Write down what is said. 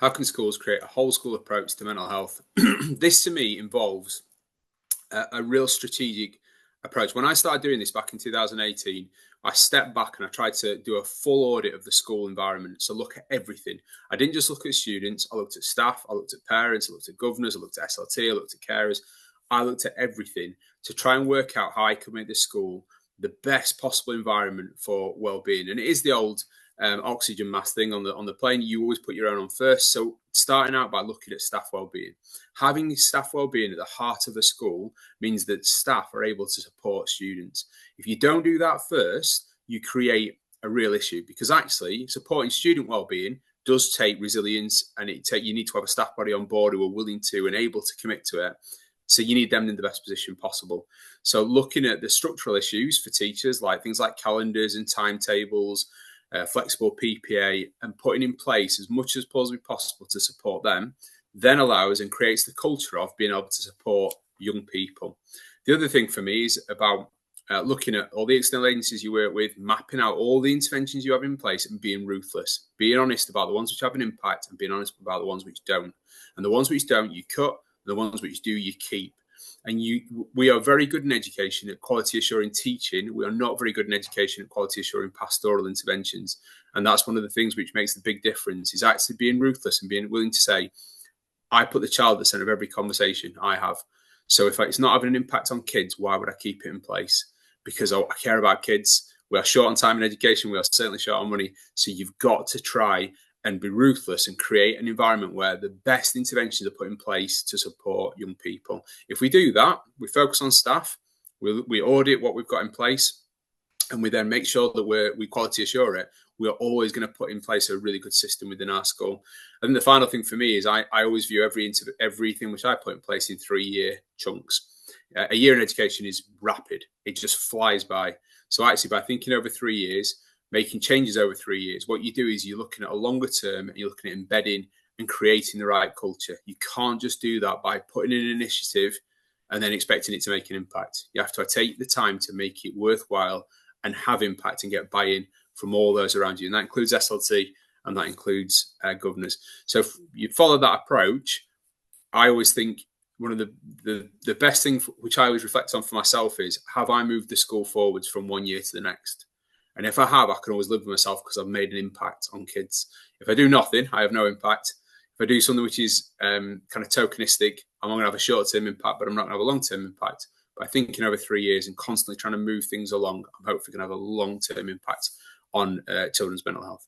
How can schools create a whole school approach to mental health? This to me involves a real strategic approach. When I started doing this back in 2018, I stepped back and I tried to do a full audit of the school environment. So look at everything. I didn't just look at students. I looked at staff. I looked at parents. I looked at governors. I looked at SLT. I looked at carers. I looked at everything to try and work out how I could make the school the best possible environment for well-being. And it is the old oxygen mask thing on the plane. You always put your own on first. So starting out by looking at staff well-being, having staff well-being at the heart of a school means that staff are able to support students. If you don't do that first, you create a real issue, because actually supporting student well-being does take resilience, and you need to have a staff body on board who are willing to and able to commit to it. So you need them in the best position possible. So looking at the structural issues for teachers, like things like calendars and timetables, flexible PPA, and putting in place as much as possibly possible to support them, then allows and creates the culture of being able to support young people. The other thing for me is about looking at all the external agencies you work with, mapping out all the interventions you have in place and being ruthless, being honest about the ones which have an impact and being honest about the ones which don't. And the ones which don't, you cut. The ones which do, you keep. And we are very good in education at quality assuring teaching. We are not very good in education at quality assuring pastoral interventions. And that's one of the things which makes the big difference, is actually being ruthless and being willing to say, I put the child at the center of every conversation I have. So if it's not having an impact on kids, why would I keep it in place? Because I care about kids. We are short on time in education. We are certainly short on money. So you've got to try and be ruthless and create an environment where the best interventions are put in place to support young people. If we do that, we focus on staff, we audit what we've got in place, and we then make sure that we quality assure it, we are always going to put in place a really good system within our school. And the final thing for me is I always view everything which I put in place in 3-year chunks. A year in education is rapid. It just flies by. So actually, by thinking over 3 years, making changes over 3 years, what you do is you're looking at a longer term, and you're looking at embedding and creating the right culture. You can't just do that by putting in an initiative and then expecting it to make an impact. You have to take the time to make it worthwhile and have impact and get buy-in from all those around you. And that includes SLT, and that includes governors. So if you follow that approach, I always think one of the best things which I always reflect on for myself is, have I moved the school forwards from 1 year to the next? And if I have, I can always live with myself because I've made an impact on kids. If I do nothing, I have no impact. If I do something which is kind of tokenistic, I'm going to have a short-term impact, but I'm not going to have a long-term impact. By thinking over 3 years and constantly trying to move things along, I'm hopefully going to have a long-term impact on children's mental health.